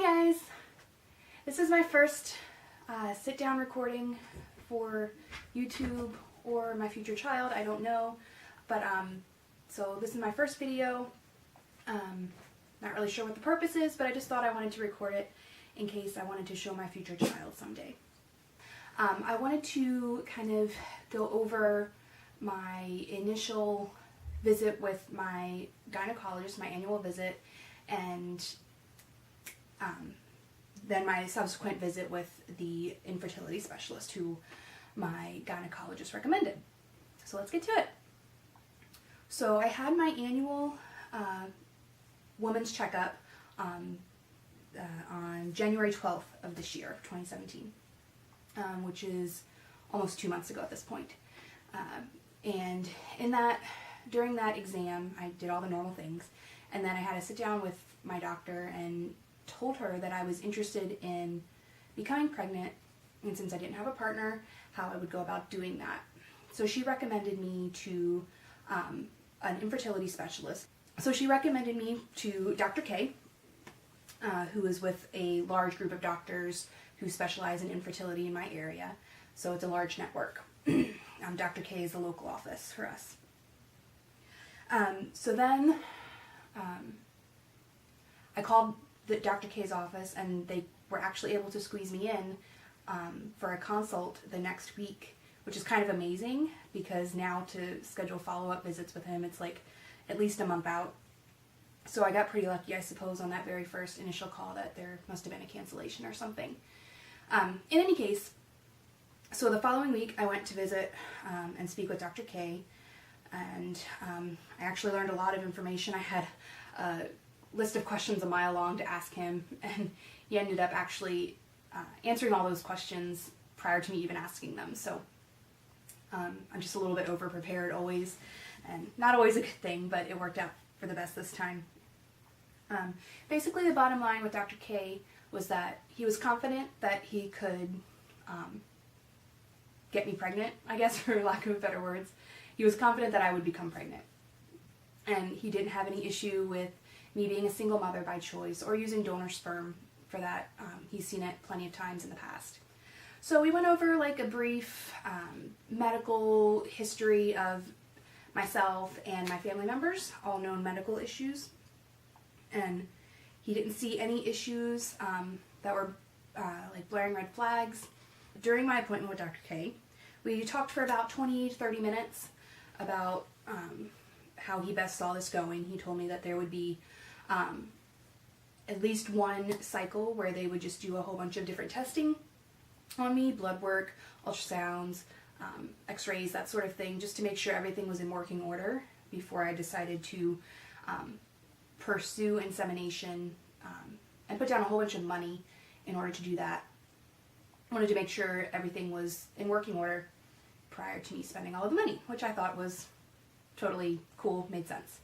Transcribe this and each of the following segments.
Hi guys! This is my first sit-down recording for YouTube or my future child, I don't know. But so this is my first video. Not really sure what the purpose is, but I just thought I wanted to record it in case I wanted to show my future child someday. I wanted to kind of go over my initial visit with my gynecologist, my annual visit, and then my subsequent visit with the infertility specialist who my gynecologist recommended. So let's get to it. So I had my annual woman's checkup on January 12th of this year, 2017, which is almost 2 months ago at this point. And during that exam, I did all the normal things, and then I had to sit down with my doctor and told her that I was interested in becoming pregnant, and since I didn't have a partner, how I would go about doing that. So she recommended me to an infertility specialist. So she recommended me to Dr. K, who is with a large group of doctors who specialize in infertility in my area. So it's a large network. Dr. K is the local office for us. So then I called Dr. K's office, and they were actually able to squeeze me in for a consult the next week, which is kind of amazing because now to schedule follow-up visits with him, it's like at least a month out. So I got pretty lucky, I suppose, on that very first initial call that there must have been a cancellation or something. In any case, so the following week I went to visit and speak with Dr. K, and I actually learned a lot of information. I had a list of questions a mile long to ask him, and he ended up actually answering all those questions prior to me even asking them. So I'm just a little bit over-prepared always, and not always a good thing, but it worked out for the best this time. Basically, the bottom line with Dr. K was that he was confident that he could get me pregnant, I guess, for lack of better words. He was confident that I would become pregnant, and he didn't have any issue with me being a single mother by choice or using donor sperm for that. He's seen it plenty of times in the past. So we went over like a brief medical history of myself and my family members, all known medical issues, and he didn't see any issues that were like blaring red flags. During my appointment with Dr. K, we talked for about 20 to 30 minutes about how he best saw this going. He told me that there would be at least one cycle where they would just do a whole bunch of different testing on me, blood work, ultrasounds, x-rays, that sort of thing, just to make sure everything was in working order before I decided to pursue insemination and put down a whole bunch of money in order to do that. I wanted to make sure everything was in working order prior to me spending all of the money, which I thought was totally cool, made sense.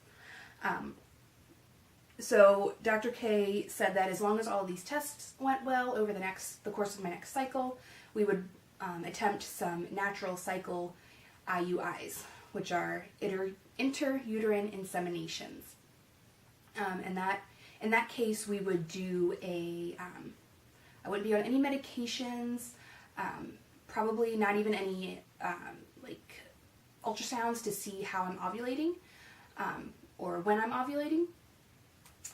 So Dr. K said that as long as all of these tests went well over the course of my next cycle, we would attempt some natural cycle IUIs, which are intrauterine inseminations. In that case, we would do I wouldn't be on any medications, probably not even any like ultrasounds to see how I'm ovulating or when I'm ovulating,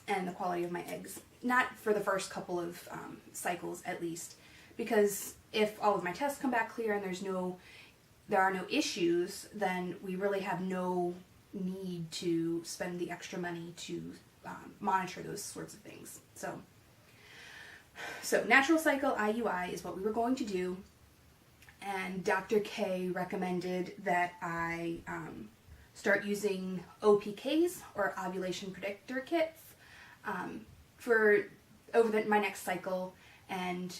and the quality of my eggs. Not for the first couple of cycles at least, because if all of my tests come back clear and there are no issues, then we really have no need to spend the extra money to monitor those sorts of things. So natural cycle IUI is what we were going to do, and Dr. K recommended that I start using OPKs, or ovulation predictor kits, for my next cycle and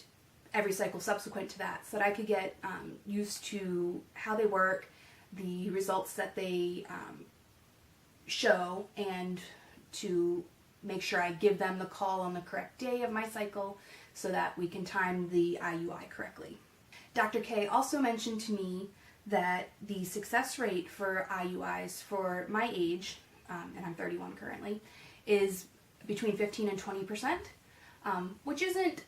every cycle subsequent to that, so that I could get used to how they work, the results that they show, and to make sure I give them the call on the correct day of my cycle so that we can time the IUI correctly. Dr. K also mentioned to me that the success rate for IUIs for my age, and I'm 31 currently, is between 15 and 20%. which isn't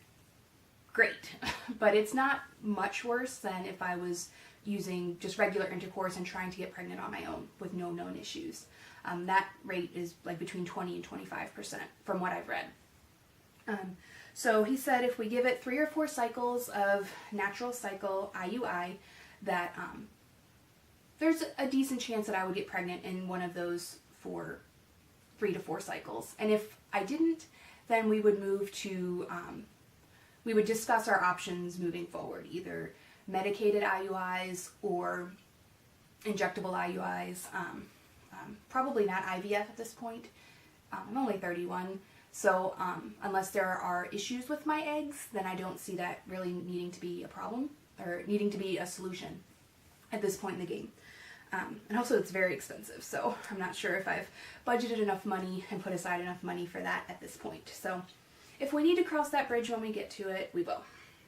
great, but it's not much worse than if I was using just regular intercourse and trying to get pregnant on my own with no known issues. That rate is like between 20 and 25% from what I've read. So he said if we give it 3 or 4 cycles of natural cycle IUI, that there's a decent chance that I would get pregnant in one of those 3 to 4 cycles. And if I didn't, then we would move to, we would discuss our options moving forward, either medicated IUIs or injectable IUIs. Probably not IVF at this point. I'm only 31, so unless there are issues with my eggs, then I don't see that really needing to be a problem or needing to be a solution at this point in the game. And also it's very expensive, so I'm not sure if I've budgeted enough money and put aside enough money for that at this point. So if we need to cross that bridge when we get to it, we will.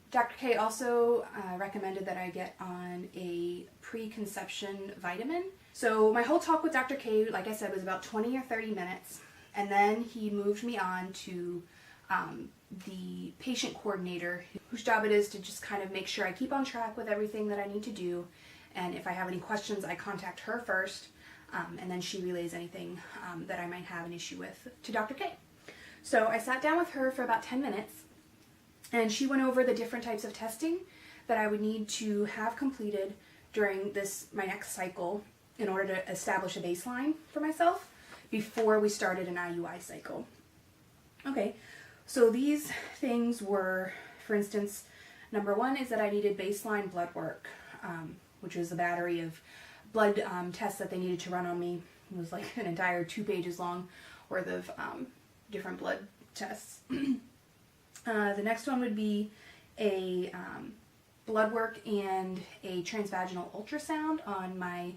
Dr. K also recommended that I get on a preconception vitamin. So my whole talk with Dr. K, like I said, was about 20 or 30 minutes, and then he moved me on to the patient coordinator, whose job it is to just kind of make sure I keep on track with everything that I need to do. And if I have any questions, I contact her first, and then she relays anything that I might have an issue with to Dr. K. So I sat down with her for about 10 minutes, and she went over the different types of testing that I would need to have completed during my next cycle in order to establish a baseline for myself before we started an IUI cycle. Okay, so these things were, for instance, number 1 is that I needed baseline blood work, which was a battery of blood tests that they needed to run on me. It was like an entire 2 pages long worth of different blood tests. The next one would be a blood work and a transvaginal ultrasound on my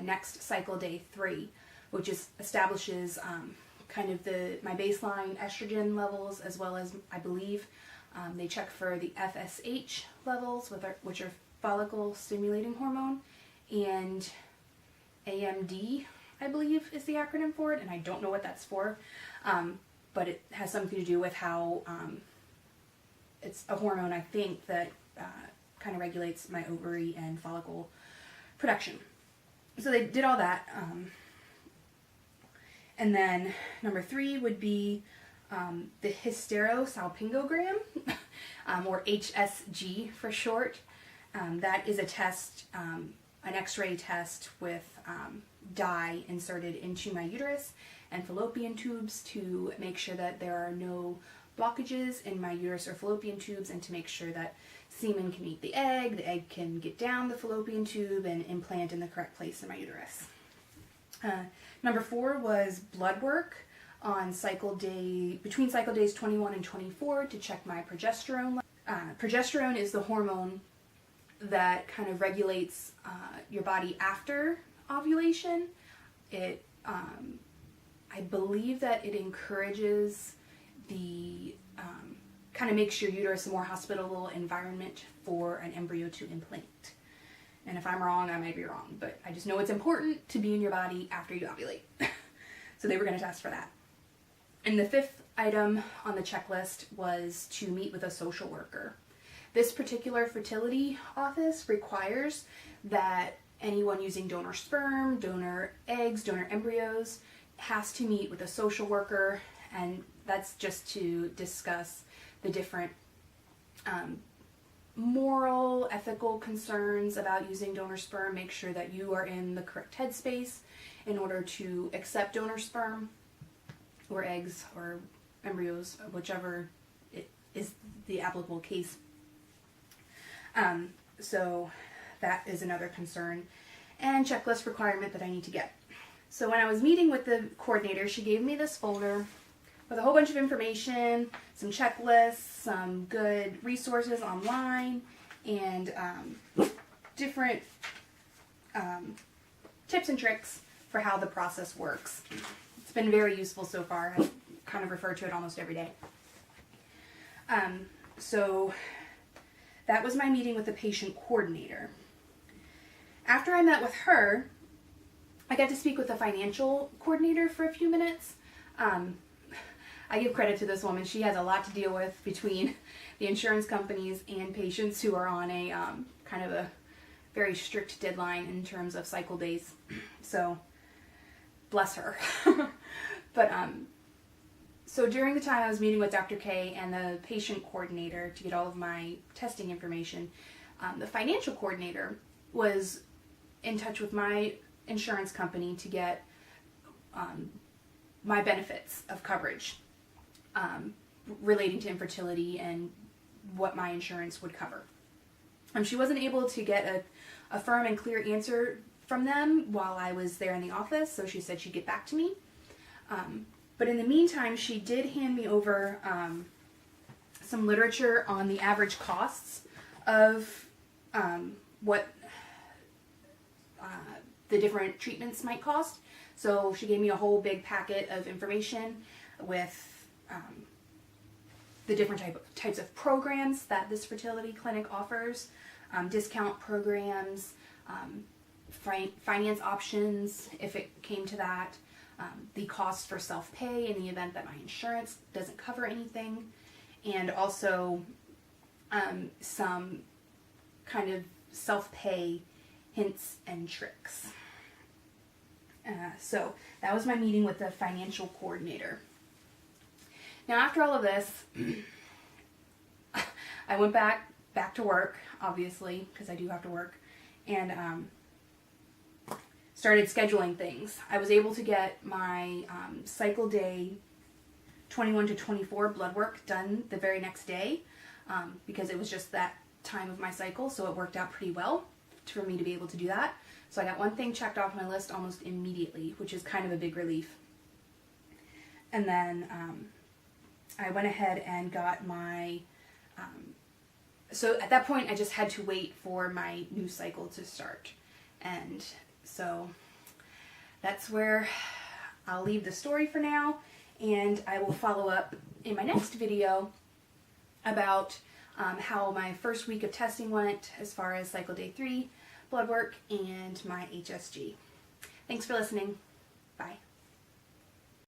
next cycle, day 3, which establishes kind of my baseline estrogen levels, as well as, I believe, they check for the FSH levels, which are follicle stimulating hormone, and AMD, I believe, is the acronym for it, and I don't know what that's for, but it has something to do with how it's a hormone, I think, that kind of regulates my ovary and follicle production. So they did all that, and then number 3 would be the hysterosalpingogram, or HSG for short. That is a test, an X-ray test with dye inserted into my uterus and fallopian tubes to make sure that there are no blockages in my uterus or fallopian tubes, and to make sure that semen can meet the egg can get down the fallopian tube and implant in the correct place in my uterus. Number 4 was blood work on between cycle days 21 and 24 to check my progesterone. Progesterone is the hormone that kind of regulates your body after ovulation. It, I believe that it encourages kind of makes your uterus a more hospitable environment for an embryo to implant. And if I'm wrong, I might be wrong, but I just know it's important to be in your body after you ovulate. So they were going to test for that. And the 5th item on the checklist was to meet with a social worker. This particular fertility office requires that anyone using donor sperm, donor eggs, donor embryos has to meet with a social worker, and that's just to discuss the different moral, ethical concerns about using donor sperm, make sure that you are in the correct headspace in order to accept donor sperm or eggs or embryos, whichever it is the applicable case. So that is another concern and checklist requirement that I need to get. So when I was meeting with the coordinator, she gave me this folder with a whole bunch of information, some checklists, some good resources online, and different tips and tricks for how the process works. It's been very useful so far. I kind of refer to it almost every day. So that was my meeting with the patient coordinator. After I met with her, I got to speak with the financial coordinator for a few minutes. I give credit to this woman. She has a lot to deal with between the insurance companies and patients who are on a kind of a very strict deadline in terms of cycle days. So, bless her. But so during the time I was meeting with Dr. K and the patient coordinator to get all of my testing information, the financial coordinator was in touch with my insurance company to get my benefits of coverage relating to infertility and what my insurance would cover. She wasn't able to get a firm and clear answer from them while I was there in the office, so she said she'd get back to me. But in the meantime, she did hand me over some literature on the average costs of what the different treatments might cost. So she gave me a whole big packet of information with the different types of programs that this fertility clinic offers, discount programs, finance options if it came to that, the cost for self-pay in the event that my insurance doesn't cover anything, and also some kind of self-pay hints and tricks. So that was my meeting with the financial coordinator. Now after all of this, I went back to work, obviously, because I do have to work, and started scheduling things. I was able to get my cycle day 21 to 24 blood work done the very next day because it was just that time of my cycle, so it worked out pretty well for me to be able to do that. So I got one thing checked off my list almost immediately, which is kind of a big relief. And then I went ahead and got my, so at that point I just had to wait for my new cycle to start. And so that's where I'll leave the story for now, and I will follow up in my next video about how my first week of testing went as far as cycle day 3 blood work and my HSG. Thanks for listening. Bye.